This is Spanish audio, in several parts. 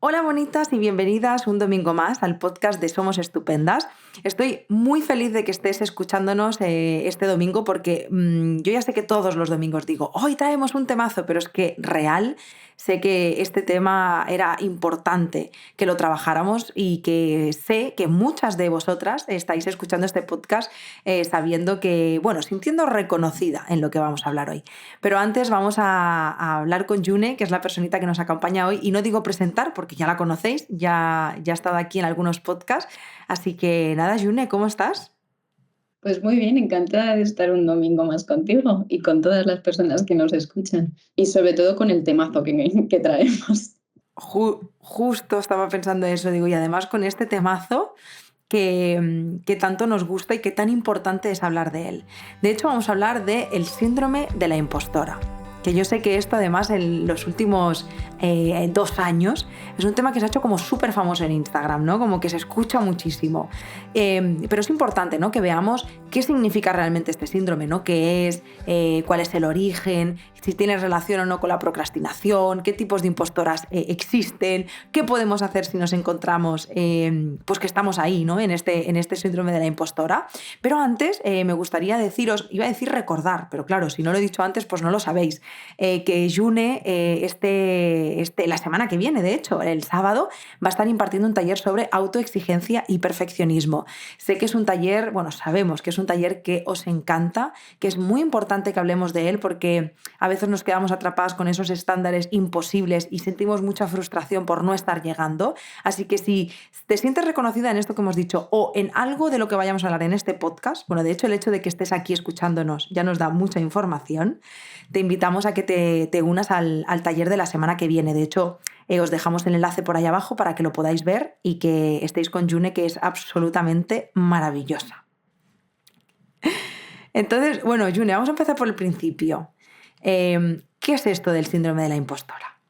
Hola bonitas y bienvenidas un domingo más al podcast de Somos Estupendas. Estoy muy feliz de que estés escuchándonos este domingo porque yo ya sé que todos los domingos digo, hoy traemos un temazo, pero es que real sé que este tema era importante que lo trabajáramos y que sé que muchas de vosotras estáis escuchando este podcast sabiendo que, bueno, sintiendo reconocida en lo que vamos a hablar hoy. Pero antes vamos a hablar con June, que es la personita que nos acompaña hoy. Y no digo presentar, porque ya la conocéis, ya ha estado aquí en algunos podcasts. Así que nada, June, ¿cómo estás? Pues muy bien, encantada de estar un domingo más contigo y con todas las personas que nos escuchan. Y sobre todo con el temazo que traemos. Justo estaba pensando eso, digo, y además con este temazo que tanto nos gusta y que tan importante es hablar de él. De hecho, vamos a hablar del síndrome de la impostora. Que yo sé que esto además en los últimos 2 años es un tema que se ha hecho como súper famoso en Instagram, ¿no? Como que se escucha muchísimo. Pero es importante, ¿no? Que veamos qué significa realmente este síndrome, ¿no? ¿Qué es? ¿Cuál es el origen? Si tiene relación o no con la procrastinación, qué tipos de impostoras existen, qué podemos hacer si nos encontramos, pues que estamos ahí, ¿no? En este síndrome de la impostora. Pero antes me gustaría deciros, iba a decir recordar, pero claro, si no lo he dicho antes, pues no lo sabéis, que June la semana que viene, de hecho, el sábado, va a estar impartiendo un taller sobre autoexigencia y perfeccionismo. Sé que es un taller, bueno, sabemos que es un taller que os encanta, que es muy importante que hablemos de él porque a veces nos quedamos atrapadas con esos estándares imposibles y sentimos mucha frustración por no estar llegando. Así que si te sientes reconocida en esto que hemos dicho o en algo de lo que vayamos a hablar en este podcast, bueno, de hecho el hecho de que estés aquí escuchándonos ya nos da mucha información, te invitamos a que te unas al taller de la semana que viene. De hecho, os dejamos el enlace por ahí abajo para que lo podáis ver y que estéis con June, que es absolutamente maravillosa. Entonces, bueno, June, vamos a empezar por el principio. ¿Qué es esto del síndrome de la impostora?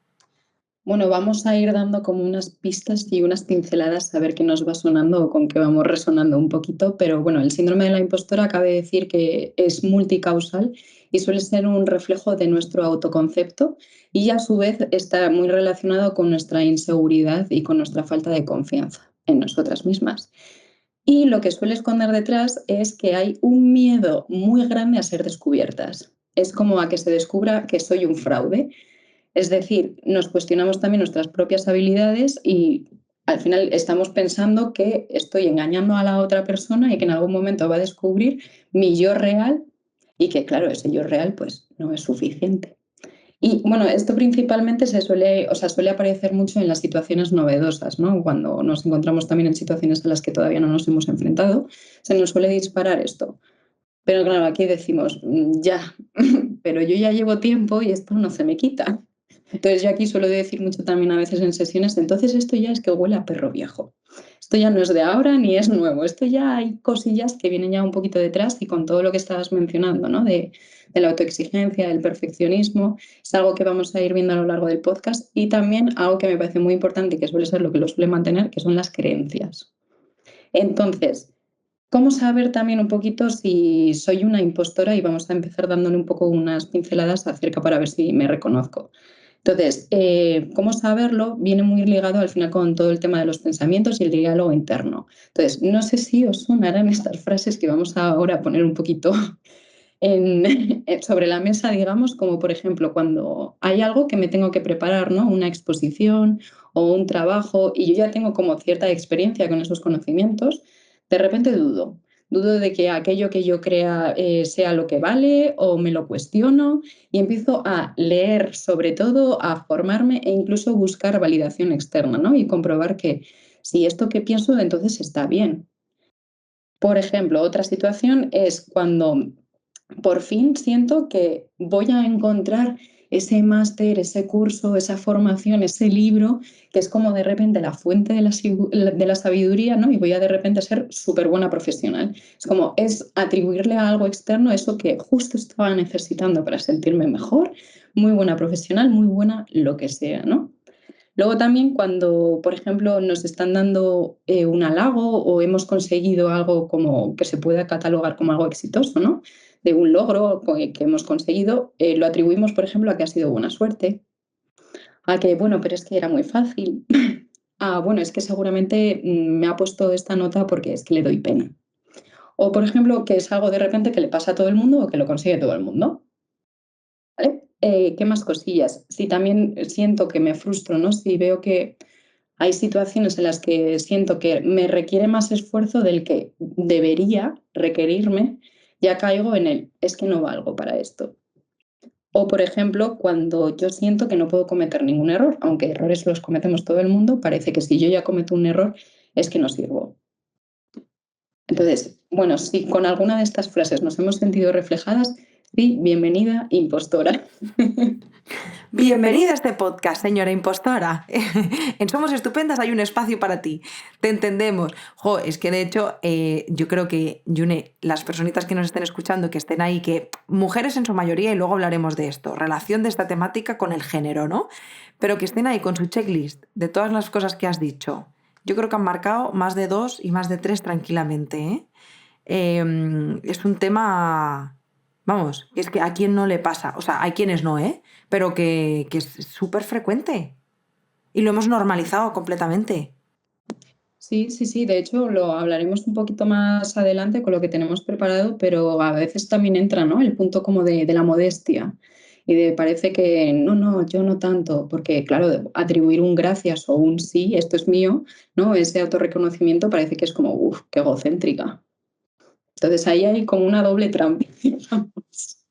Bueno, vamos a ir dando como unas pistas y unas pinceladas a ver qué nos va sonando o con qué vamos resonando un poquito, pero bueno, el síndrome de la impostora cabe decir que es multicausal y suele ser un reflejo de nuestro autoconcepto y a su vez está muy relacionado con nuestra inseguridad y con nuestra falta de confianza en nosotras mismas. Y lo que suele esconder detrás es que hay un miedo muy grande a ser descubiertas. Es como a que se descubra que soy un fraude. Es decir, nos cuestionamos también nuestras propias habilidades y al final estamos pensando que estoy engañando a la otra persona y que en algún momento va a descubrir mi yo real y que, claro, ese yo real pues no es suficiente. Y bueno, esto principalmente suele aparecer mucho en las situaciones novedosas, ¿no? Cuando nos encontramos también en situaciones a las que todavía no nos hemos enfrentado, se nos suele disparar esto. Pero claro, aquí decimos, ya, pero yo ya llevo tiempo y esto no se me quita. Entonces yo aquí suelo decir mucho también a veces en sesiones, entonces esto ya es que huele a perro viejo. Esto ya no es de ahora ni es nuevo. Esto ya hay cosillas que vienen ya un poquito detrás y con todo lo que estabas mencionando, ¿no? De la autoexigencia, del perfeccionismo, es algo que vamos a ir viendo a lo largo del podcast y también algo que me parece muy importante y que suele ser lo que lo suele mantener, que son las creencias. Entonces, ¿cómo saber también un poquito si soy una impostora? Y vamos a empezar dándole un poco unas pinceladas acerca para ver si me reconozco. Entonces, ¿cómo saberlo? Viene muy ligado al final con todo el tema de los pensamientos y el diálogo interno. Entonces, no sé si os sonarán estas frases que vamos ahora a poner un poquito sobre la mesa, digamos, como por ejemplo cuando hay algo que me tengo que preparar, ¿no? Una exposición o un trabajo y yo ya tengo como cierta experiencia con esos conocimientos, de repente dudo de que aquello que yo crea sea lo que vale o me lo cuestiono y empiezo a leer sobre todo, a formarme e incluso buscar validación externa, ¿no? Y comprobar que si esto que pienso entonces está bien. Por ejemplo, otra situación es cuando por fin siento que voy a encontrar ese máster, ese curso, esa formación, ese libro, que es como de repente la fuente de la sabiduría, ¿no? Y voy a de repente ser súper buena profesional. Es atribuirle a algo externo eso que justo estaba necesitando para sentirme mejor, muy buena profesional, muy buena lo que sea, ¿no? Luego también cuando, por ejemplo, nos están dando un halago o hemos conseguido algo como que se pueda catalogar como algo exitoso, ¿no? De un logro que hemos conseguido, lo atribuimos, por ejemplo, a que ha sido buena suerte, a que, bueno, pero es que era muy fácil. bueno, es que seguramente me ha puesto esta nota porque es que le doy pena. O, por ejemplo, que es algo de repente que le pasa a todo el mundo o que lo consigue todo el mundo. ¿Vale? ¿Qué más cosillas? Si también siento que me frustro, ¿no? Si veo que hay situaciones en las que siento que me requiere más esfuerzo del que debería requerirme, ya caigo en el, es que no valgo para esto. O, por ejemplo, cuando yo siento que no puedo cometer ningún error, aunque errores los cometemos todo el mundo, parece que si yo ya cometo un error es que no sirvo. Entonces, bueno, si con alguna de estas frases nos hemos sentido reflejadas, sí, bienvenida, impostora. Bienvenida a este podcast, señora impostora. En Somos Estupendas hay un espacio para ti. Te entendemos. Jo, es que de hecho, yo creo que, Yune, las personitas que nos estén escuchando, que estén ahí, que mujeres en su mayoría, y luego hablaremos de esto, relación de esta temática con el género, ¿no? Pero que estén ahí con su checklist de todas las cosas que has dicho. Yo creo que han marcado más de 2 y más de 3 tranquilamente, ¿eh? Es un tema, vamos, es que a quien no le pasa, o sea, hay quienes no, ¿eh? Pero que es súper frecuente y lo hemos normalizado completamente. Sí, sí, sí, de hecho lo hablaremos un poquito más adelante con lo que tenemos preparado, pero a veces también entra, ¿no? El punto como de la modestia y de parece que no, no, yo no tanto, porque claro, atribuir un gracias o un sí, esto es mío, ¿no? Ese autorreconocimiento parece que es como, uff, qué egocéntrica. Entonces ahí hay como una doble trampa, digamos.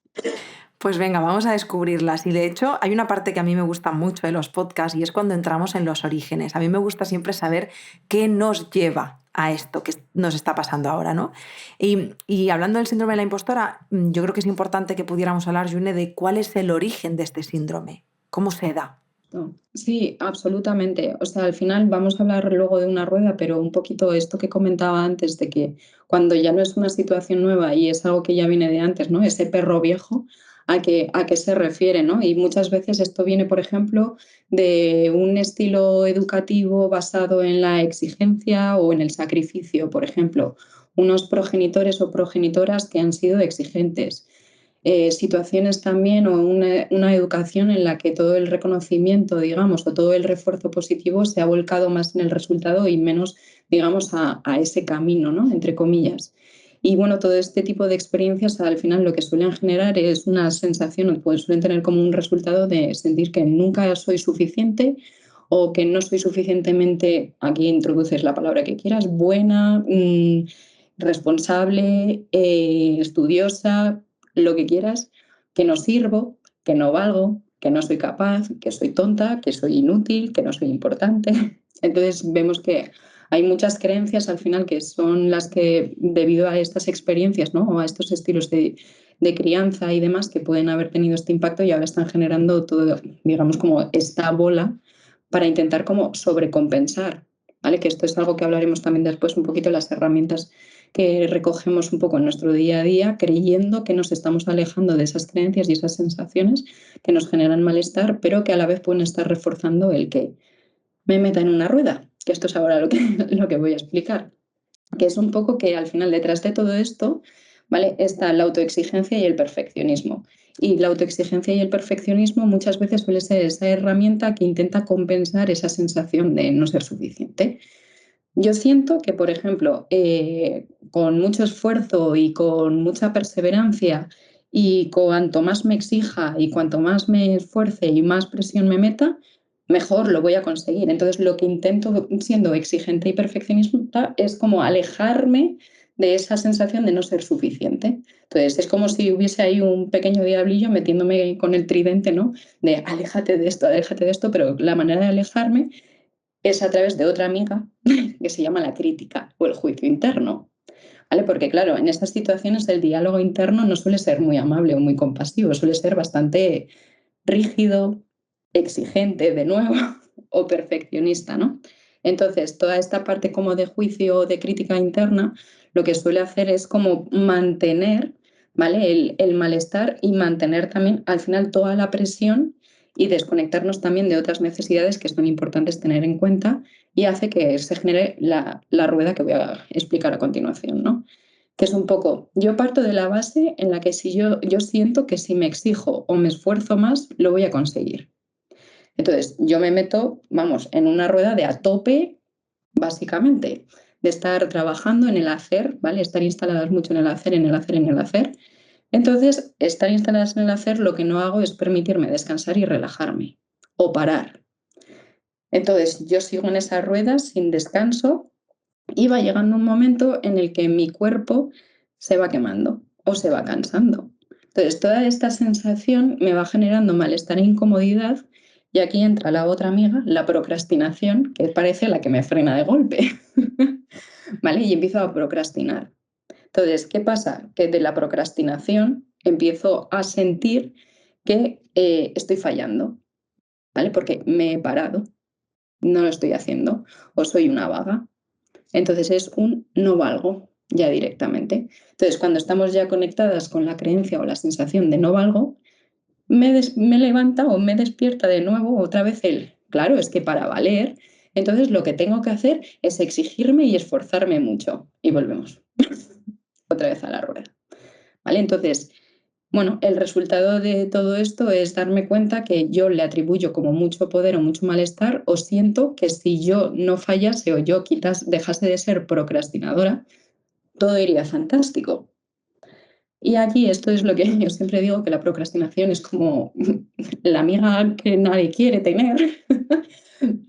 Pues venga, vamos a descubrirlas. Y de hecho, hay una parte que a mí me gusta mucho de los podcasts y es cuando entramos en los orígenes. A mí me gusta siempre saber qué nos lleva a esto que nos está pasando ahora, ¿no? Y hablando del síndrome de la impostora, yo creo que es importante que pudiéramos hablar, June, de cuál es el origen de este síndrome, cómo se da. No, sí, absolutamente. O sea, al final vamos a hablar luego de una rueda, pero un poquito esto que comentaba antes de que cuando ya no es una situación nueva y es algo que ya viene de antes, ¿no? Ese perro viejo, a qué se refiere, ¿no? Y muchas veces esto viene, por ejemplo, de un estilo educativo basado en la exigencia o en el sacrificio, por ejemplo, unos progenitores o progenitoras que han sido exigentes, situaciones también o una educación en la que todo el reconocimiento, digamos, o todo el refuerzo positivo se ha volcado más en el resultado y menos, digamos, a ese camino, ¿no? Entre comillas. Y bueno, todo este tipo de experiencias al final lo que suelen generar es una sensación, pues suelen tener como un resultado de sentir que nunca soy suficiente o que no soy suficientemente, aquí introduces la palabra que quieras, buena, responsable, estudiosa, lo que quieras, que no sirvo, que no valgo, que no soy capaz, que soy tonta, que soy inútil, que no soy importante. Entonces vemos que hay muchas creencias al final que son las que, debido a estas experiencias, ¿no? O a estos estilos de crianza y demás, que pueden haber tenido este impacto y ahora están generando todo, digamos, como esta bola para intentar como sobrecompensar, ¿vale? Que esto es algo que hablaremos también después un poquito de las herramientas que recogemos un poco en nuestro día a día, creyendo que nos estamos alejando de esas creencias y esas sensaciones que nos generan malestar, pero que a la vez pueden estar reforzando el que me meta en una rueda, que esto es ahora lo que voy a explicar, que es un poco que al final detrás de todo esto, ¿vale? Está la autoexigencia y el perfeccionismo. Y la autoexigencia y el perfeccionismo muchas veces suele ser esa herramienta que intenta compensar esa sensación de no ser suficiente. Yo siento que, por ejemplo, con mucho esfuerzo y con mucha perseverancia y cuanto más me exija y cuanto más me esfuerce y más presión me meta, mejor lo voy a conseguir. Entonces, lo que intento siendo exigente y perfeccionista es como alejarme de esa sensación de no ser suficiente. Entonces, es como si hubiese ahí un pequeño diablillo metiéndome con el tridente, ¿no? De aléjate de esto, pero la manera de alejarme es a través de otra amiga que se llama la crítica o el juicio interno, ¿vale? Porque claro, en estas situaciones el diálogo interno no suele ser muy amable o muy compasivo, suele ser bastante rígido, exigente de nuevo o perfeccionista, ¿no? Entonces, toda esta parte como de juicio o de crítica interna, lo que suele hacer es como mantener, ¿vale? El malestar y mantener también al final toda la presión y desconectarnos también de otras necesidades que son importantes tener en cuenta y hace que se genere la rueda que voy a explicar a continuación, ¿no? Que es un poco, yo parto de la base en la que si yo siento que si me exijo o me esfuerzo más, lo voy a conseguir. Entonces, yo me meto, vamos, en una rueda de a tope, básicamente, de estar trabajando en el hacer, ¿vale? Estar instaladas mucho en el hacer, en el hacer, en el hacer. Entonces, estar instaladas en el hacer, lo que no hago es permitirme descansar y relajarme o parar. Entonces, yo sigo en esa rueda sin descanso y va llegando un momento en el que mi cuerpo se va quemando o se va cansando. Entonces, toda esta sensación me va generando malestar e incomodidad y aquí entra la otra amiga, la procrastinación, que parece la que me frena de golpe, ¿vale? Y empiezo a procrastinar. Entonces, ¿qué pasa? Que de la procrastinación empiezo a sentir que estoy fallando, ¿vale? Porque me he parado, no lo estoy haciendo o soy una vaga. Entonces es un no valgo ya directamente. Entonces, cuando estamos ya conectadas con la creencia o la sensación de no valgo, me levanta o me despierta de nuevo otra vez claro, es que para valer, entonces lo que tengo que hacer es exigirme y esforzarme mucho. Y volvemos otra vez a la rueda. ¿Vale? Entonces, bueno, el resultado de todo esto es darme cuenta que yo le atribuyo como mucho poder o mucho malestar, o siento que si yo no fallase o yo quizás dejase de ser procrastinadora, todo iría fantástico. Y aquí esto es lo que yo siempre digo, que la procrastinación es como la amiga que nadie quiere tener,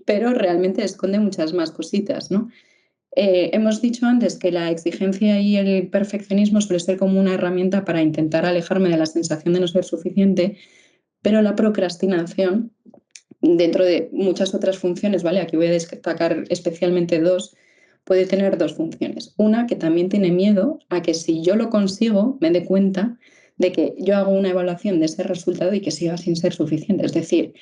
pero realmente esconde muchas más cositas, ¿no? Hemos dicho antes que la exigencia y el perfeccionismo suele ser como una herramienta para intentar alejarme de la sensación de no ser suficiente, pero la procrastinación, dentro de muchas otras funciones, ¿vale? Aquí voy a destacar especialmente dos, puede tener dos funciones. Una, que también tiene miedo a que si yo lo consigo, me dé cuenta de que yo hago una evaluación de ese resultado y que siga sin ser suficiente. Es decir,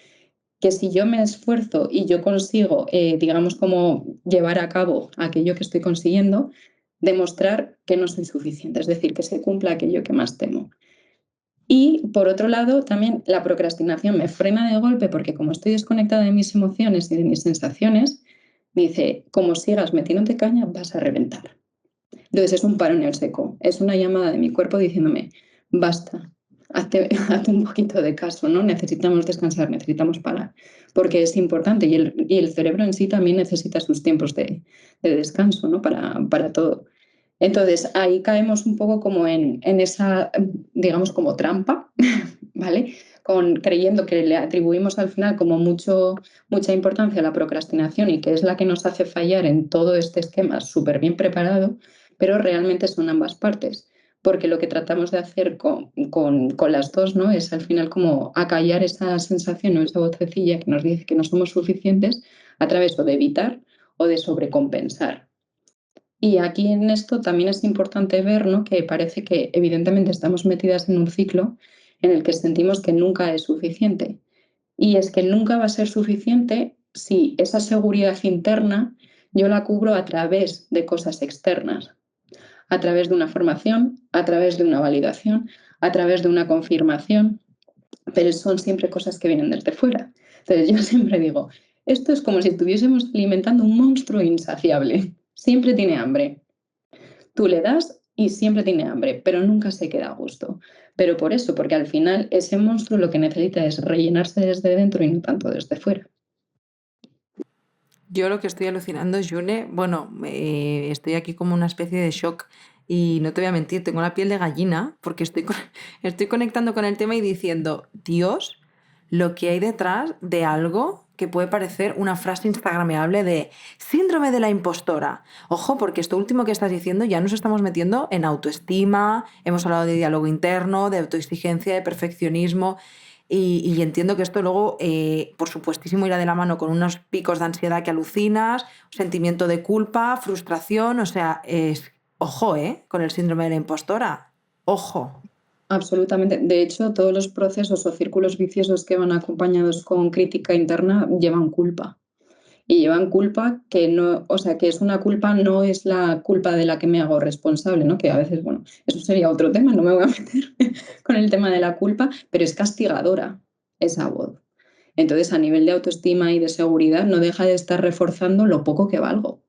que si yo me esfuerzo y yo consigo, digamos, como llevar a cabo aquello que estoy consiguiendo, demostrar que no soy suficiente, es decir, que se cumpla aquello que más temo. Y por otro lado, también la procrastinación me frena de golpe porque como estoy desconectada de mis emociones y de mis sensaciones, me dice, como sigas metiéndote caña, vas a reventar. Entonces es un paro en el seco, es una llamada de mi cuerpo diciéndome, basta, hazte un poquito de caso, ¿no? Necesitamos descansar, necesitamos parar, porque es importante y el cerebro en sí también necesita sus tiempos de descanso, ¿no? Para todo. Entonces ahí caemos un poco como en esa, digamos, como trampa, ¿vale? Creyendo que le atribuimos al final como mucha importancia a la procrastinación y que es la que nos hace fallar en todo este esquema súper bien preparado, pero realmente son ambas partes, porque lo que tratamos de hacer con las dos, ¿no? Es al final como acallar esa sensación o esa vocecilla que nos dice que no somos suficientes a través o de evitar o de sobrecompensar. Y aquí en esto también es importante ver, ¿no? Que parece que evidentemente estamos metidas en un ciclo en el que sentimos que nunca es suficiente. Y es que nunca va a ser suficiente si esa seguridad interna yo la cubro a través de cosas externas, a través de una formación, a través de una validación, a través de una confirmación, pero son siempre cosas que vienen desde fuera. Entonces yo siempre digo, esto es como si estuviésemos alimentando un monstruo insaciable. Siempre tiene hambre. Tú le das y siempre tiene hambre, pero nunca se queda a gusto. Pero por eso, porque al final ese monstruo lo que necesita es rellenarse desde dentro y no tanto desde fuera. Yo lo que estoy alucinando, June, bueno, estoy aquí como una especie de shock y no te voy a mentir, tengo la piel de gallina porque estoy conectando con el tema y diciendo, Dios, lo que hay detrás de algo que puede parecer una frase instagrameable de síndrome de la impostora. Ojo, porque esto último que estás diciendo ya nos estamos metiendo en autoestima, hemos hablado de diálogo interno, de autoexigencia, de perfeccionismo. Y entiendo que esto luego, por supuestísimo, irá de la mano con unos picos de ansiedad que alucinas, sentimiento de culpa, frustración, o sea, ojo, con el síndrome de la impostora, ojo. Absolutamente. De hecho, todos los procesos o círculos viciosos que van acompañados con crítica interna llevan culpa. Y llevan culpa que no, o sea, que es una culpa, no es la culpa de la que me hago responsable, ¿no? Que a veces, bueno, eso sería otro tema, no me voy a meter con el tema de la culpa, pero es castigadora esa voz. Entonces, a nivel de autoestima y de seguridad, no deja de estar reforzando lo poco que valgo.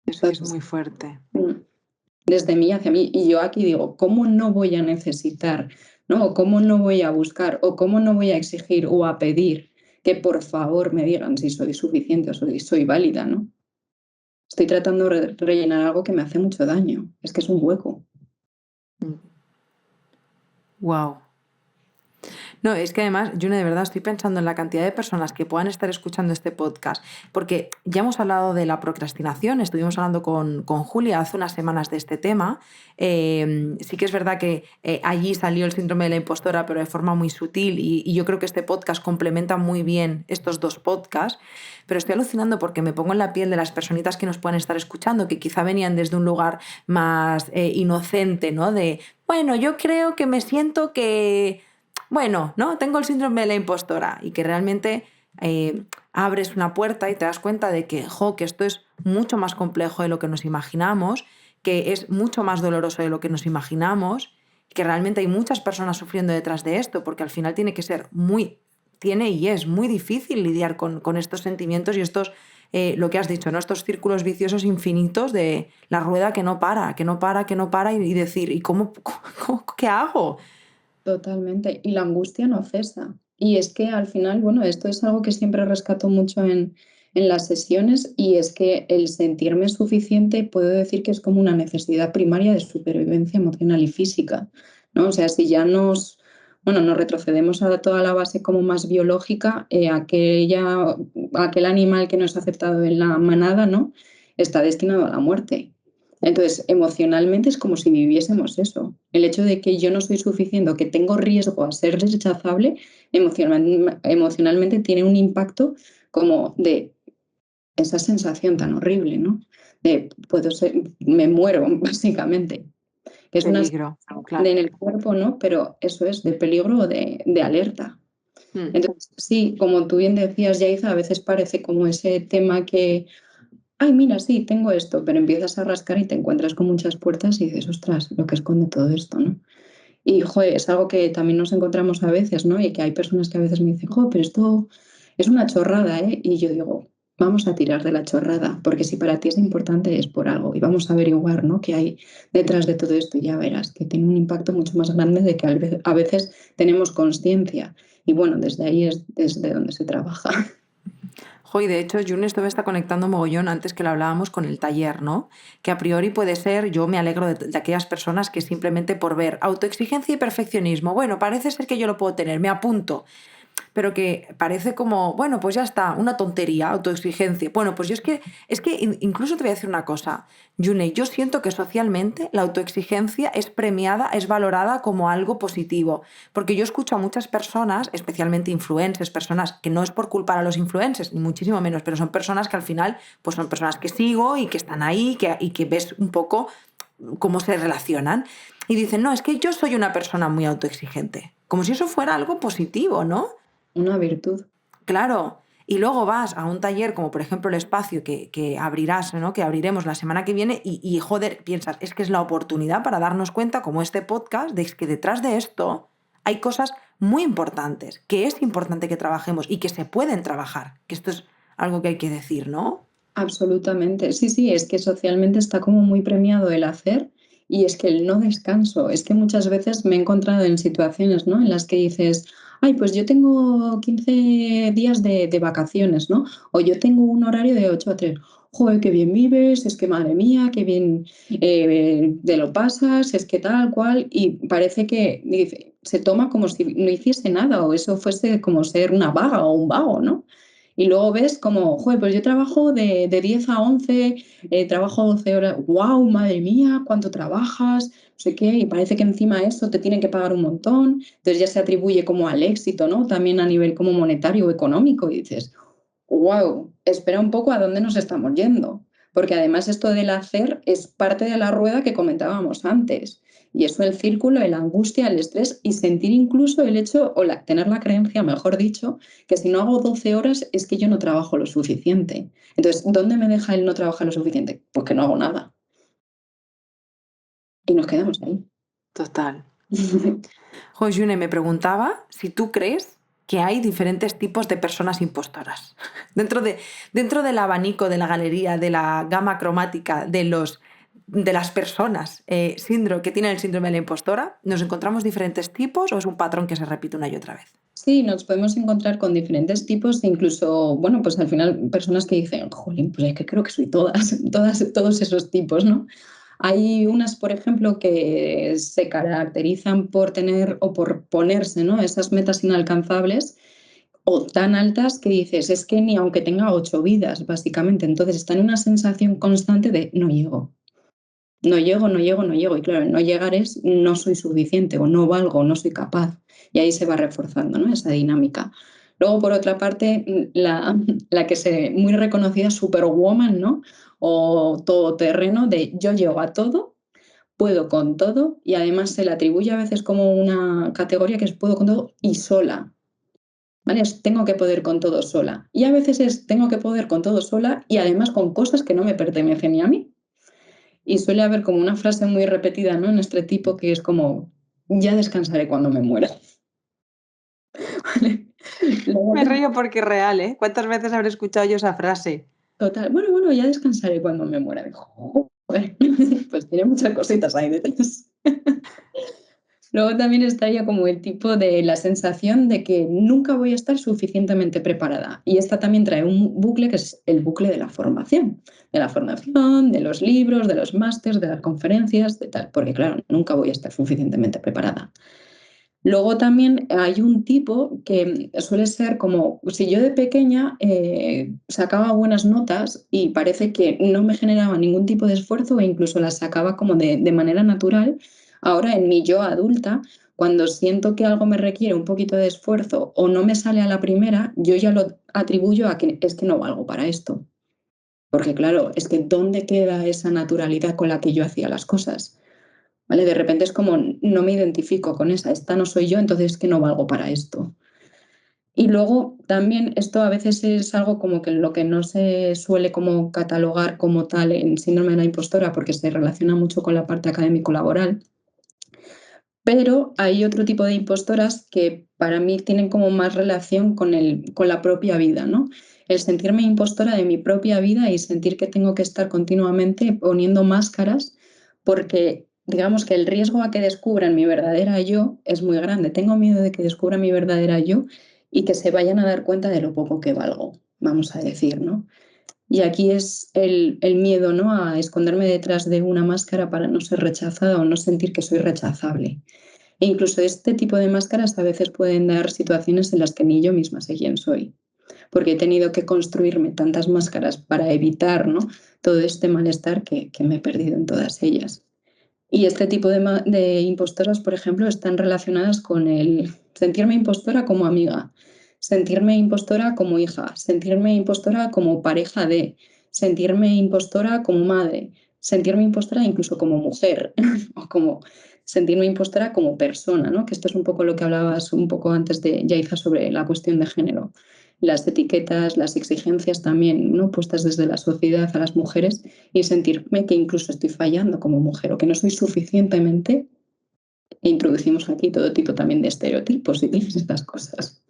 Eso es Entonces, muy fuerte. desde mí hacia mí. Y yo aquí digo, ¿cómo no voy a necesitar, ¿no? O cómo no voy a buscar, o cómo no voy a exigir o a pedir que por favor me digan si soy suficiente o soy válida, ¿no? Estoy tratando de rellenar algo que me hace mucho daño. Es que es un hueco. Wow. No, es que además, yo de verdad estoy pensando en la cantidad de personas que puedan estar escuchando este podcast, porque ya hemos hablado de la procrastinación, estuvimos hablando con Julia hace unas semanas de este tema. Sí que es verdad que allí salió el síndrome de la impostora, pero de forma muy sutil, y yo creo que este podcast complementa muy bien estos dos podcasts, pero estoy alucinando porque me pongo en la piel de las personitas que nos puedan estar escuchando, que quizá venían desde un lugar más inocente, ¿no? De, bueno, yo creo que me siento que bueno, ¿no? Tengo el síndrome de la impostora y que realmente abres una puerta y te das cuenta de que esto es mucho más complejo de lo que nos imaginamos, que es mucho más doloroso de lo que nos imaginamos, que realmente hay muchas personas sufriendo detrás de esto, porque al final tiene y es muy difícil lidiar con estos sentimientos y estos, lo que has dicho, ¿no? Estos círculos viciosos infinitos de la rueda que no para, que no para, que no para y decir, ¿y qué hago? Totalmente. Y la angustia no cesa. Y es que al final, bueno, esto es algo que siempre rescato mucho en las sesiones y es que el sentirme suficiente puedo decir que es como una necesidad primaria de supervivencia emocional y física, ¿no? O sea, si ya nos retrocedemos a toda la base como más biológica, aquel animal que no es aceptado en la manada, ¿no? Está destinado a la muerte. Entonces, emocionalmente es como si viviésemos eso. El hecho de que yo no soy suficiente, que tengo riesgo a ser rechazable, emocionalmente tiene un impacto como de esa sensación tan horrible, ¿no? De me muero, básicamente. Que es una Peligro, sensación claro. en el cuerpo, ¿no? Pero eso es de peligro o de alerta. Mm. Entonces, sí, como tú bien decías, Yaiza, a veces parece como ese tema que ay, mira, sí, tengo esto, pero empiezas a rascar y te encuentras con muchas puertas y dices, ostras, lo que esconde todo esto, ¿no? Y, joder, es algo que también nos encontramos a veces, ¿no? Y que hay personas que a veces me dicen, joder, pero esto es una chorrada, ¿eh? Y yo digo, vamos a tirar de la chorrada, porque si para ti es importante es por algo. Y vamos a averiguar, ¿no? Qué hay detrás de todo esto y ya verás que tiene un impacto mucho más grande de que a veces tenemos conciencia. Y bueno, desde ahí es desde donde se trabaja. Jo, y de hecho, June, esto me está conectando mogollón antes que lo hablábamos con el taller, ¿no? Que a priori puede ser, yo me alegro de aquellas personas que simplemente por ver autoexigencia y perfeccionismo, bueno, parece ser que yo lo puedo tener, me apunto, pero que parece como, bueno, pues ya está, una tontería, autoexigencia. Bueno, pues yo es que incluso te voy a decir una cosa, June, yo siento que socialmente la autoexigencia es premiada, es valorada como algo positivo, porque yo escucho a muchas personas, especialmente influencers, personas que no es por culpar a los influencers, ni muchísimo menos, pero son personas que al final, pues son personas que sigo y que están ahí y que ves un poco cómo se relacionan. Y dicen, no, es que yo soy una persona muy autoexigente. Como si eso fuera algo positivo, ¿no? Una virtud. Claro. Y luego vas a un taller como por ejemplo el espacio que abrirás, ¿no? Que abriremos la semana que viene joder, piensas, es que es la oportunidad para darnos cuenta, como este podcast, de que detrás de esto hay cosas muy importantes, que es importante que trabajemos y que se pueden trabajar, que esto es algo que hay que decir, ¿no? Absolutamente. Sí, sí, es que socialmente está como muy premiado el hacer y es que el no descanso. Es que muchas veces me he encontrado en situaciones, ¿no? En las que dices, ay, pues yo tengo 15 días de vacaciones, ¿no? O yo tengo un horario de 8 a 3. Joder, qué bien vives, es que madre mía, qué bien te lo pasas, es que tal cual. Y parece que se toma como si no hiciese nada o eso fuese como ser una vaga o un vago, ¿no? Y luego ves como, joder, pues yo trabajo de 10 a 11, trabajo 12 horas, wow, madre mía, cuánto trabajas, no sé qué, y parece que encima eso te tienen que pagar un montón, entonces ya se atribuye como al éxito, ¿no? También a nivel como monetario o económico, y dices, wow, espera un poco a dónde nos estamos yendo, porque además esto del hacer es parte de la rueda que comentábamos antes. Y eso el círculo, la angustia, el estrés y sentir incluso el hecho, tener la creencia, mejor dicho, que si no hago 12 horas es que yo no trabajo lo suficiente. Entonces, ¿dónde me deja el no trabajar lo suficiente? Pues que no hago nada. Y nos quedamos ahí. Total. Jo, June, me preguntaba si tú crees que hay diferentes tipos de personas impostoras. Dentro del abanico, de la galería, de la gama cromática de las personas que tienen el síndrome de la impostora, ¿nos encontramos diferentes tipos o es un patrón que se repite una y otra vez? Sí, nos podemos encontrar con diferentes tipos, incluso, bueno, pues al final personas que dicen, jolín, pues es que creo que soy todas, todas, todos esos tipos, ¿no? Hay unas, por ejemplo, que se caracterizan por tener o por ponerse, ¿no? Esas metas inalcanzables o tan altas que dices, es que ni aunque tenga 8 vidas, básicamente. Entonces está en una sensación constante de no llego, no llego, no llego, no llego. Y claro, el no llegar es no soy suficiente o no valgo, no soy capaz. Y ahí se va reforzando, ¿no? Esa dinámica. Luego, por otra parte, la que se muy reconocida Superwoman, ¿no? O todoterreno de yo llego a todo, puedo con todo y además se le atribuye a veces como una categoría que es puedo con todo y sola. ¿Vale? Es tengo que poder con todo sola. Y a veces es tengo que poder con todo sola y además con cosas que no me pertenecen ni a mí. Y suele haber como una frase muy repetida, ¿no? En este tipo que es como, ya descansaré cuando me muera. ¿Vale? Luego Me río porque es real, ¿eh? ¿Cuántas veces habré escuchado yo esa frase? total, bueno, bueno, ya descansaré cuando me muera. Dijo, joder, pues tiene muchas cositas ahí detrás. Luego también estaría como el tipo de la sensación de que nunca voy a estar suficientemente preparada. Y esta también trae un bucle que es el bucle de la formación, de los libros, de los másters, de las conferencias, de tal, porque claro, nunca voy a estar suficientemente preparada. Luego también hay un tipo que suele ser como, si yo de pequeña sacaba buenas notas y parece que no me generaba ningún tipo de esfuerzo e incluso las sacaba como de manera natural, ahora en mi yo adulta, cuando siento que algo me requiere un poquito de esfuerzo o no me sale a la primera, yo ya lo atribuyo a que es que no valgo para esto. Porque claro, es que ¿dónde queda esa naturalidad con la que yo hacía las cosas? ¿Vale? De repente es como, no me identifico con esta no soy yo, entonces es que no valgo para esto. Y luego también esto a veces es algo como que lo que no se suele como catalogar como tal en síndrome de la impostora porque se relaciona mucho con la parte académico-laboral, pero hay otro tipo de impostoras que para mí tienen como más relación con la propia vida, ¿no? El sentirme impostora de mi propia vida y sentir que tengo que estar continuamente poniendo máscaras porque digamos que el riesgo a que descubran mi verdadera yo es muy grande. Tengo miedo de que descubran mi verdadera yo y que se vayan a dar cuenta de lo poco que valgo, vamos a decir, ¿no? Y aquí es el miedo, ¿no? A esconderme detrás de una máscara para no ser rechazada o no sentir que soy rechazable. E incluso este tipo de máscaras a veces pueden dar situaciones en las que ni yo misma sé quién soy, porque he tenido que construirme tantas máscaras para evitar, ¿no? Todo este malestar que me he perdido en todas ellas. Y este tipo de impostoras, por ejemplo, están relacionadas con el sentirme impostora como amiga, sentirme impostora como hija, sentirme impostora como pareja de, sentirme impostora como madre, sentirme impostora incluso como mujer o como sentirme impostora como persona, ¿no? Que esto es un poco lo que hablabas un poco antes de Yaiza sobre la cuestión de género. Las etiquetas, las exigencias también, ¿no? Puestas desde la sociedad a las mujeres y sentirme que incluso estoy fallando como mujer o que no soy suficientemente. E introducimos aquí todo tipo también de estereotipos y todas estas cosas.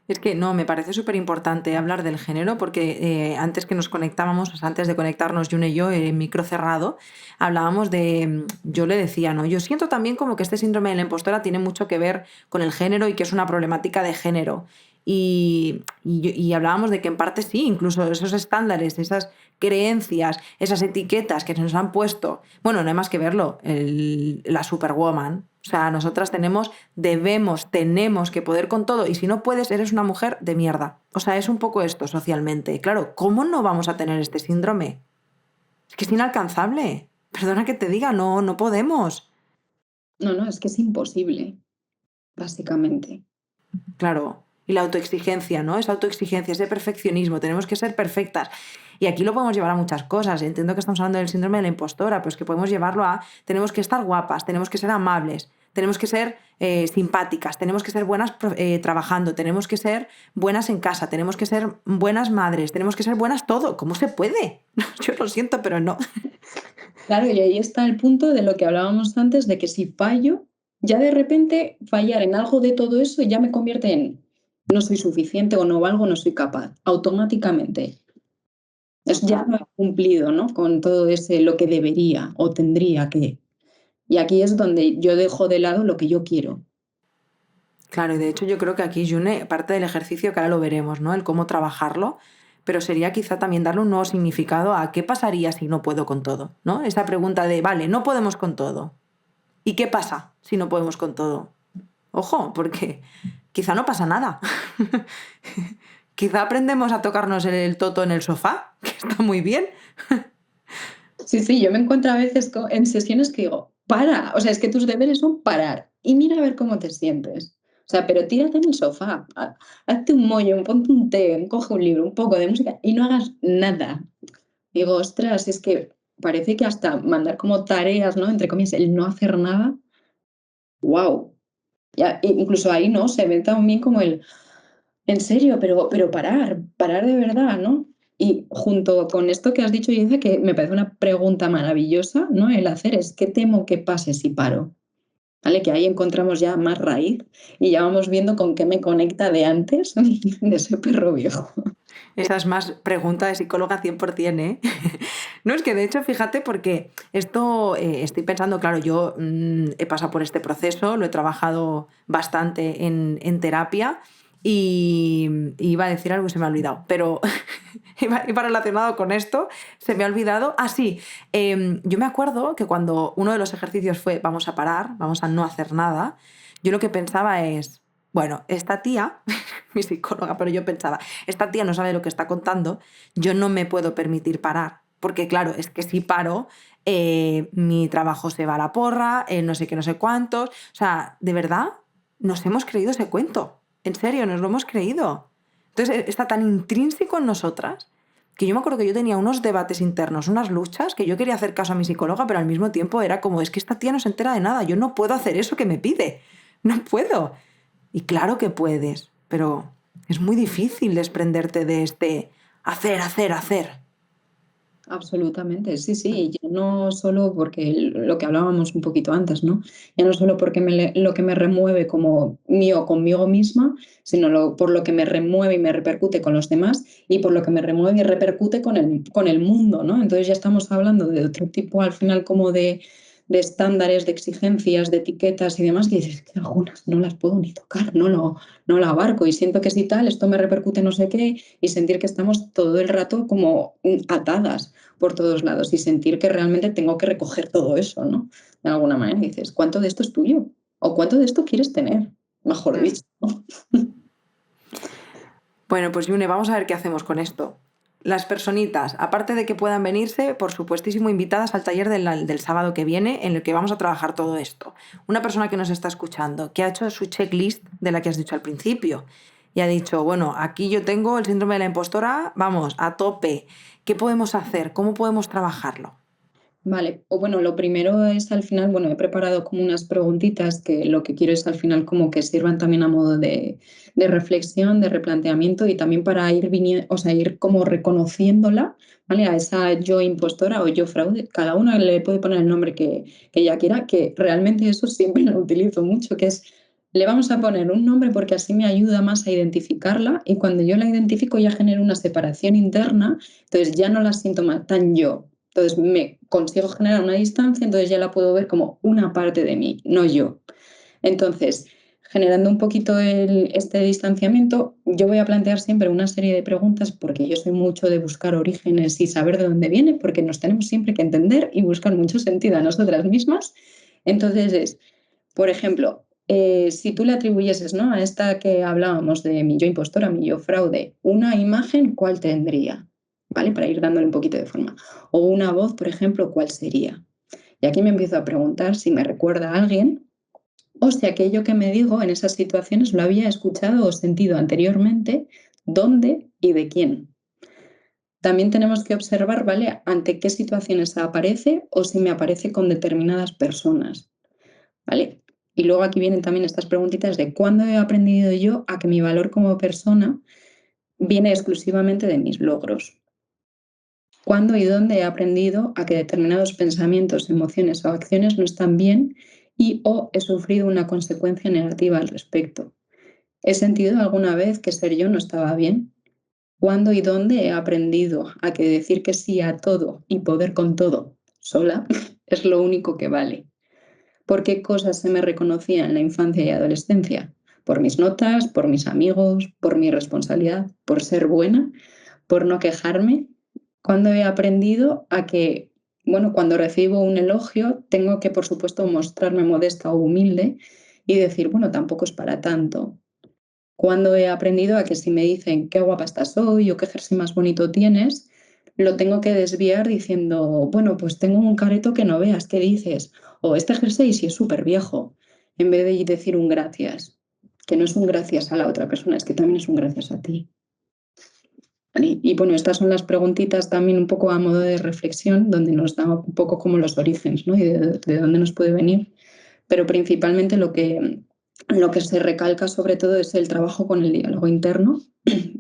Es que no, me parece súper importante hablar del género porque antes que nos conectábamos, o sea, antes de conectarnos June y yo en micro cerrado, hablábamos de, yo le decía, ¿no? Yo siento también como que este síndrome de la impostora tiene mucho que ver con el género y que es una problemática de género. Y hablábamos de que en parte sí, incluso esos estándares, esas creencias, esas etiquetas que se nos han puesto, bueno, no hay más que verlo, la Superwoman. O sea, nosotras tenemos que poder con todo y si no puedes, eres una mujer de mierda. O sea, es un poco esto socialmente. Claro, ¿cómo no vamos a tener este síndrome? Es que es inalcanzable. Perdona que te diga, no, no podemos. No, no, es que es imposible, básicamente. Claro. Y la autoexigencia, ¿no? Esa autoexigencia, ese perfeccionismo, tenemos que ser perfectas. Y aquí lo podemos llevar a muchas cosas. Entiendo que estamos hablando del síndrome de la impostora, pues que podemos llevarlo a, tenemos que estar guapas, tenemos que ser amables, tenemos que ser simpáticas, tenemos que ser buenas trabajando, tenemos que ser buenas en casa, tenemos que ser buenas madres, tenemos que ser buenas todo. ¿Cómo se puede? Yo lo siento, pero no. Claro, y ahí está el punto de lo que hablábamos antes, de que si fallo, ya de repente fallar en algo de todo eso ya me convierte en no soy suficiente o no valgo, no soy capaz, automáticamente. Es ya Total. no he cumplido, ¿no? Con todo ese lo que debería o tendría que. Y aquí es donde yo dejo de lado lo que yo quiero. Claro, y de hecho yo creo que aquí, June, parte del ejercicio que ahora lo veremos, ¿no? El cómo trabajarlo, pero sería quizá también darle un nuevo significado a qué pasaría si no puedo con todo, ¿no? Esa pregunta de, vale, no podemos con todo. ¿Y qué pasa si no podemos con todo? Ojo, porque quizá no pasa nada. Quizá aprendemos a tocarnos el toto en el sofá, que está muy bien. Sí, sí, yo me encuentro a veces en sesiones que digo, para, o sea, es que tus deberes son parar y mira a ver cómo te sientes. O sea, pero tírate en el sofá, hazte un mollo, ponte un té, coge un libro, un poco de música y no hagas nada. Digo, ostras, es que parece que hasta mandar como tareas, ¿no? Entre comillas, el no hacer nada, wow. Ya, incluso ahí, ¿no? Se ve también como en serio, pero parar de verdad, ¿no? Y junto con esto que has dicho, yo dice que me parece una pregunta maravillosa, ¿no? El hacer es, ¿qué temo que pase si paro? ¿Vale? Que ahí encontramos ya más raíz y ya vamos viendo con qué me conecta de antes, de ese perro viejo. Esa es más pregunta de psicóloga 100%, ¿eh? No, es que de hecho, fíjate, porque esto estoy pensando, claro, yo he pasado por este proceso, lo he trabajado bastante en terapia y iba a decir algo y se me ha olvidado, pero iba relacionado con esto, se me ha olvidado. Ah, sí, yo me acuerdo que cuando uno de los ejercicios fue vamos a parar, vamos a no hacer nada, yo lo que pensaba es, bueno, esta tía, mi psicóloga, pero yo pensaba, esta tía no sabe lo que está contando, yo no me puedo permitir parar, porque claro, es que si paro, mi trabajo se va a la porra, no sé qué, no sé cuántos, o sea, de verdad, nos hemos creído ese cuento, en serio, nos lo hemos creído. Entonces está tan intrínseco en nosotras que yo me acuerdo que yo tenía unos debates internos, unas luchas, que yo quería hacer caso a mi psicóloga, pero al mismo tiempo era como, es que esta tía no se entera de nada, yo no puedo hacer eso que me pide, no puedo. Y claro que puedes, pero es muy difícil desprenderte de este hacer, hacer, hacer. Absolutamente, sí, sí, ya no solo porque lo que hablábamos un poquito antes, ¿no? Ya no solo porque lo que me remueve como mío conmigo misma, sino por lo que me remueve y me repercute con los demás y por lo que me remueve y repercute con el mundo, ¿no? Entonces ya estamos hablando de otro tipo al final como de estándares, de exigencias, de etiquetas y demás, que dices que algunas no las puedo ni tocar, no la abarco y siento que si tal, esto me repercute no sé qué y sentir que estamos todo el rato como atadas por todos lados y sentir que realmente tengo que recoger todo eso, ¿no? De alguna manera dices, ¿cuánto de esto es tuyo? ¿O cuánto de esto quieres tener? Mejor Mm. dicho, ¿no? Bueno, pues Yune, vamos a ver qué hacemos con esto. Las personitas, aparte de que puedan venirse, por supuestísimo, invitadas al taller del sábado que viene, en el que vamos a trabajar todo esto. Una persona que nos está escuchando, que ha hecho su checklist de la que has dicho al principio, y ha dicho, bueno, aquí yo tengo el síndrome de la impostora, vamos, a tope. ¿Qué podemos hacer? ¿Cómo podemos trabajarlo? Vale, o bueno, lo primero es al final, bueno, he preparado como unas preguntitas que lo que quiero es al final como que sirvan también a modo de reflexión, de replanteamiento y también para ir o sea, ir como reconociéndola, ¿vale? A esa yo impostora o yo fraude, cada uno le puede poner el nombre que ella quiera, que realmente eso siempre lo utilizo mucho, que es, le vamos a poner un nombre porque así me ayuda más a identificarla y cuando yo la identifico ya genero una separación interna, entonces ya no la siento más tan yo. Entonces me consigo generar una distancia, entonces ya la puedo ver como una parte de mí, no yo. Entonces, generando un poquito este distanciamiento, yo voy a plantear siempre una serie de preguntas porque yo soy mucho de buscar orígenes y saber de dónde viene, porque nos tenemos siempre que entender y buscar mucho sentido a nosotras mismas. Entonces es, por ejemplo, si tú le atribuyeses, ¿no? A esta que hablábamos de mi yo impostora, mi yo fraude, una imagen, ¿cuál tendría? ¿Vale? Para ir dándole un poquito de forma. O una voz, por ejemplo, ¿cuál sería? Y aquí me empiezo a preguntar si me recuerda a alguien o si aquello que me digo en esas situaciones lo había escuchado o sentido anteriormente, dónde y de quién. También tenemos que observar, ¿vale? Ante qué situaciones aparece o si me aparece con determinadas personas, ¿vale? Y luego aquí vienen también estas preguntitas de cuándo he aprendido yo a que mi valor como persona viene exclusivamente de mis logros. ¿Cuándo y dónde he aprendido a que determinados pensamientos, emociones o acciones no están bien y o he sufrido una consecuencia negativa al respecto? ¿He sentido alguna vez que ser yo no estaba bien? ¿Cuándo y dónde he aprendido a que decir que sí a todo y poder con todo sola es lo único que vale? ¿Por qué cosas se me reconocía en la infancia y adolescencia? por mis notas, por mis amigos, por mi responsabilidad, por ser buena, por no quejarme. Cuando he aprendido a que, bueno, cuando recibo un elogio, tengo que, por supuesto, mostrarme modesta o humilde y decir, bueno, tampoco es para tanto. Cuando he aprendido a que si me dicen qué guapa estás hoy o qué jersey más bonito tienes, lo tengo que desviar diciendo, bueno, pues tengo un careto que no veas, ¿qué dices? O este jersey sí es súper viejo, en vez de decir un gracias, que no es un gracias a la otra persona, es que también es un gracias a ti. Y bueno, estas son las preguntitas también un poco a modo de reflexión, donde nos da un poco como los orígenes, ¿no? Y de dónde nos puede venir. Pero principalmente lo que se recalca sobre todo es el trabajo con el diálogo interno,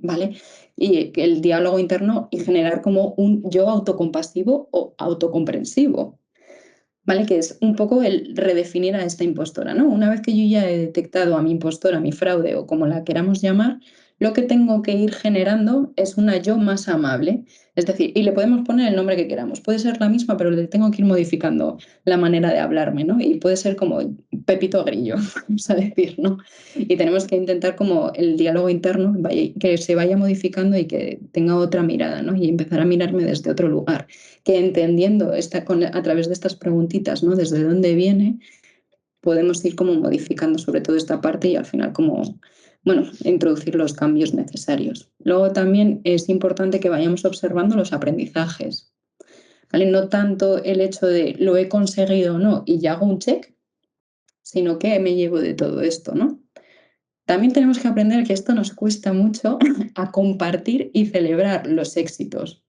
¿vale? Y el diálogo interno y generar como un yo autocompasivo o autocomprensivo, ¿vale? Que es un poco el redefinir a esta impostora, ¿no? Una vez que yo ya he detectado a mi impostora, a mi fraude o como la queramos llamar, lo que tengo que ir generando es una yo más amable. Es decir, y le podemos poner el nombre que queramos. Puede ser la misma, pero le tengo que ir modificando la manera de hablarme, ¿no? Y puede ser como Pepito Grillo, vamos a decir, ¿no? Y tenemos que intentar como el diálogo interno que se vaya modificando y que tenga otra mirada, ¿no? Y empezar a mirarme desde otro lugar que entendiendo a través de estas preguntitas, ¿no? Desde dónde viene, podemos ir como modificando sobre todo esta parte y al final como, bueno, introducir los cambios necesarios. Luego también es importante que vayamos observando los aprendizajes, ¿vale? No tanto el hecho de lo he conseguido o no y ya hago un check, sino que me llevo de todo esto, ¿no? También tenemos que aprender que esto nos cuesta mucho a compartir y celebrar los éxitos.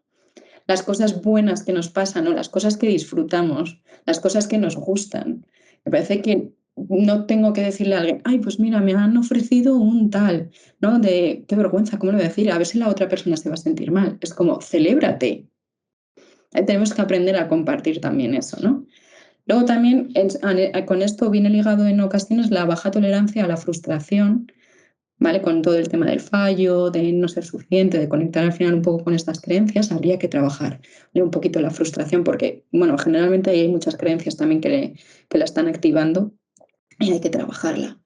Las cosas buenas que nos pasan o las cosas que disfrutamos, las cosas que nos gustan. Me parece que no tengo que decirle a alguien, ay, pues mira, me han ofrecido un tal, ¿no? De qué vergüenza, ¿cómo le voy a decir? A ver si la otra persona se va a sentir mal. Es como, celébrate. Tenemos que aprender a compartir también eso, ¿no? Luego también con esto viene ligado en ocasiones la baja tolerancia a la frustración, ¿vale? Con todo el tema del fallo, de no ser suficiente, de conectar al final un poco con estas creencias, habría que trabajar un poquito la frustración porque, bueno, generalmente hay muchas creencias también que la están activando y hay que trabajarla.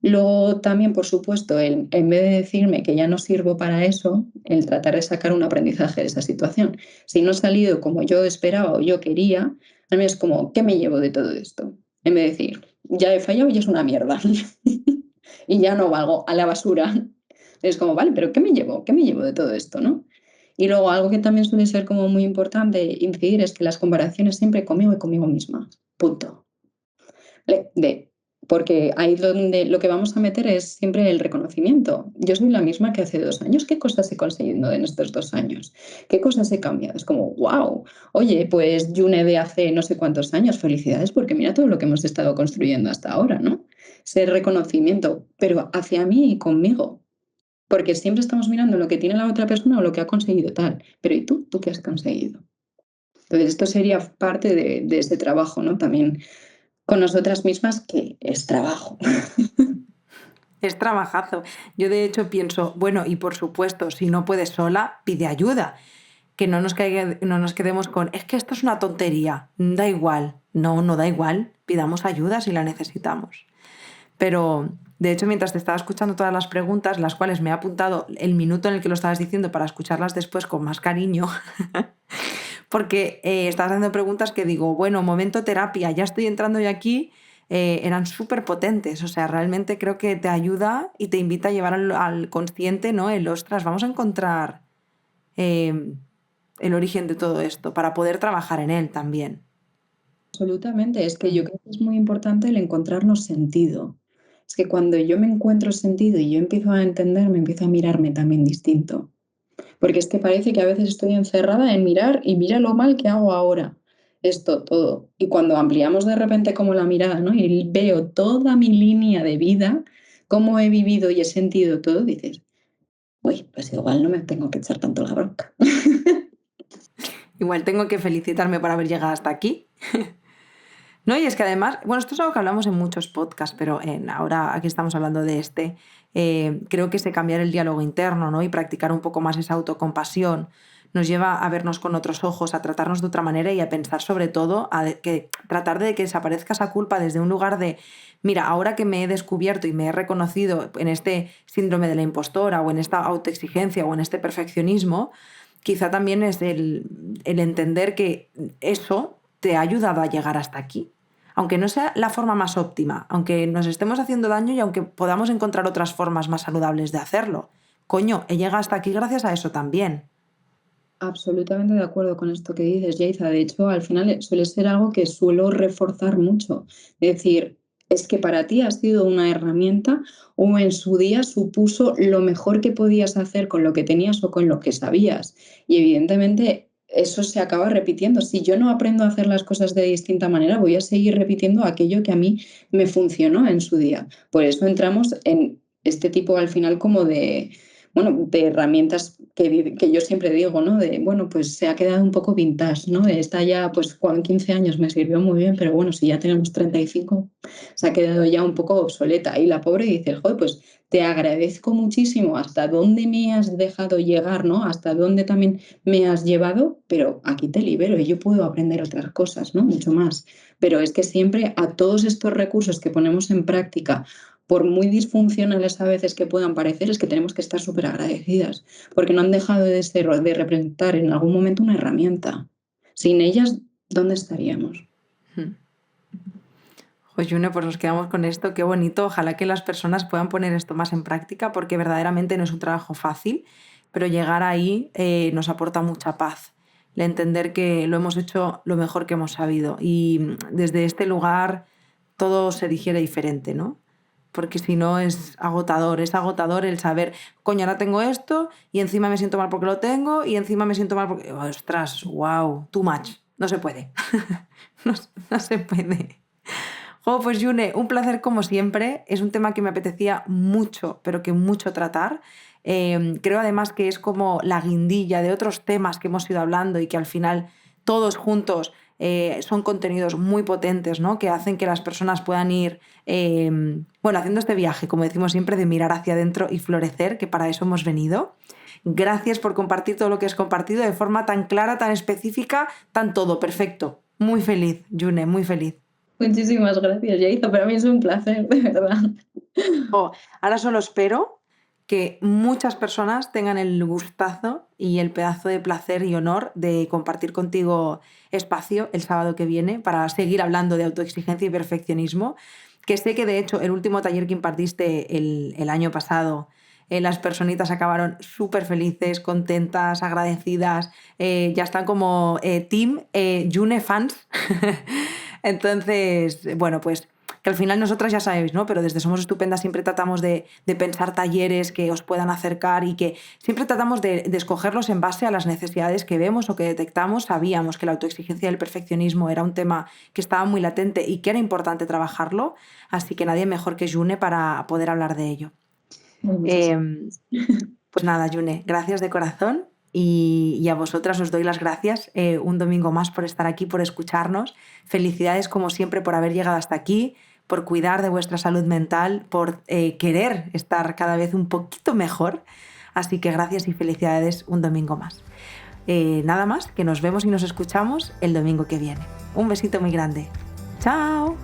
Luego también, por supuesto, en vez de decirme que ya no sirvo para eso, el tratar de sacar un aprendizaje de esa situación. Si no ha salido como yo esperaba o yo quería, a mí es como, ¿qué me llevo de todo esto? En vez de decir, ya he fallado y es una mierda y ya no valgo, a la basura. Es como, vale, pero ¿qué me llevo? ¿Qué me llevo de todo esto, no? Y luego algo que también suele ser como muy importante incidir es que las comparaciones siempre conmigo y conmigo misma. Punto. Porque ahí donde lo que vamos a meter es siempre el reconocimiento. Yo soy la misma que hace 2 años. ¿Qué cosas he conseguido en estos 2 años? ¿Qué cosas he cambiado? Es como, wow, oye, pues Yune de hace no sé cuántos años, felicidades, porque mira todo lo que hemos estado construyendo hasta ahora, ¿no? Ese reconocimiento, pero hacia mí y conmigo. Porque siempre estamos mirando lo que tiene la otra persona o lo que ha conseguido tal. Pero ¿y tú? ¿Tú qué has conseguido? Entonces, esto sería parte de ese trabajo, ¿no? También con nosotras mismas, que es trabajo. Es trabajazo. Yo de hecho pienso, bueno, y por supuesto, si no puedes sola, pide ayuda. Que no nos quedemos con, es que esto es una tontería, da igual. No, no da igual. Pidamos ayuda si la necesitamos. Pero, de hecho, mientras te estaba escuchando todas las preguntas, las cuales me he apuntado el minuto en el que lo estabas diciendo para escucharlas después con más cariño, porque estabas haciendo preguntas que digo, bueno, momento terapia, ya estoy entrando yo aquí, eran súper potentes, o sea, realmente creo que te ayuda y te invita a llevar al consciente, ¿no? El, ostras, vamos a encontrar eh, el origen de todo esto para poder trabajar en él también. Absolutamente, es que yo creo que es muy importante el encontrarnos sentido. Es que cuando yo me encuentro sentido y yo empiezo a entenderme, empiezo a mirarme también distinto. Porque es que parece que a veces estoy encerrada en mirar y mira lo mal que hago ahora. Esto todo. Y cuando ampliamos de repente como la mirada, ¿no? Y veo toda mi línea de vida, cómo he vivido y he sentido todo, dices, uy, pues igual no me tengo que echar tanto la bronca. Igual tengo que felicitarme por haber llegado hasta aquí. No, y es que además, bueno, esto es algo que hablamos en muchos podcasts, pero ahora aquí estamos hablando de creo que ese cambiar el diálogo interno, ¿no? Y practicar un poco más esa autocompasión nos lleva a vernos con otros ojos, a tratarnos de otra manera y a pensar sobre todo, tratar de que desaparezca esa culpa desde un lugar de, mira, ahora que me he descubierto y me he reconocido en este síndrome de la impostora o en esta autoexigencia o en este perfeccionismo, quizá también es el entender que eso te ha ayudado a llegar hasta aquí. Aunque no sea la forma más óptima, aunque nos estemos haciendo daño y aunque podamos encontrar otras formas más saludables de hacerlo. Coño, he llegado hasta aquí gracias a eso también. Absolutamente de acuerdo con esto que dices, Yaiza. De hecho, al final suele ser algo que suelo reforzar mucho. Es decir, es que para ti ha sido una herramienta o en su día supuso lo mejor que podías hacer con lo que tenías o con lo que sabías. Y evidentemente eso se acaba repitiendo. Si yo no aprendo a hacer las cosas de distinta manera, voy a seguir repitiendo aquello que a mí me funcionó en su día. Por eso entramos en este tipo al final como de bueno, de herramientas que yo siempre digo, ¿no? De, bueno, pues se ha quedado un poco vintage, ¿no? Esta ya, pues con 15 años me sirvió muy bien, pero bueno, si ya tenemos 35, se ha quedado ya un poco obsoleta. Y la pobre dice, joder, pues te agradezco muchísimo hasta dónde me has dejado llegar, ¿no? Hasta dónde también me has llevado, pero aquí te libero y yo puedo aprender otras cosas, ¿no? Mucho más. Pero es que siempre a todos estos recursos que ponemos en práctica, por muy disfuncionales a veces que puedan parecer, es que tenemos que estar súper agradecidas, porque no han dejado de ser o de representar en algún momento una herramienta. Sin ellas, ¿dónde estaríamos? Pues June, pues nos quedamos con esto, qué bonito. Ojalá que las personas puedan poner esto más en práctica, porque verdaderamente no es un trabajo fácil, pero llegar ahí nos aporta mucha paz. El entender que lo hemos hecho lo mejor que hemos sabido y desde este lugar todo se digiere diferente, ¿no? Porque si no es agotador el saber, coño, ahora tengo esto y encima me siento mal porque lo tengo y encima me siento mal porque, ostras, wow, too much, no se puede, no se puede. Oh, pues June, un placer como siempre, es un tema que me apetecía mucho, pero que mucho tratar. Creo además que es como la guindilla de otros temas que hemos ido hablando y que al final todos juntos son contenidos muy potentes, ¿no? Que hacen que las personas puedan ir, haciendo este viaje, como decimos siempre, de mirar hacia adentro y florecer, que para eso hemos venido. Gracias por compartir todo lo que has compartido de forma tan clara, tan específica, tan todo, perfecto. Muy feliz, June, muy feliz. Muchísimas gracias, Yaiza. Para mí es un placer, de verdad. Ahora solo espero que muchas personas tengan el gustazo y el pedazo de placer y honor de compartir contigo espacio el sábado que viene para seguir hablando de autoexigencia y perfeccionismo, que sé que de hecho el último taller que impartiste el año pasado, las personitas acabaron súper felices, contentas, agradecidas, ya están como team June fans. Entonces, bueno, pues que al final nosotras ya sabéis, ¿no? Pero desde Somos Estupendas siempre tratamos de pensar talleres que os puedan acercar y que siempre tratamos de escogerlos en base a las necesidades que vemos o que detectamos. Sabíamos que la autoexigencia y el perfeccionismo era un tema que estaba muy latente y que era importante trabajarlo, así que nadie mejor que June para poder hablar de ello. Pues nada, June, gracias de corazón. Y a vosotras os doy las gracias un domingo más por estar aquí, por escucharnos. Felicidades como siempre por haber llegado hasta aquí, por cuidar de vuestra salud mental, por querer estar cada vez un poquito mejor. Así que gracias y felicidades un domingo más. Nada más, que nos vemos y nos escuchamos el domingo que viene. Un besito muy grande. ¡Chao!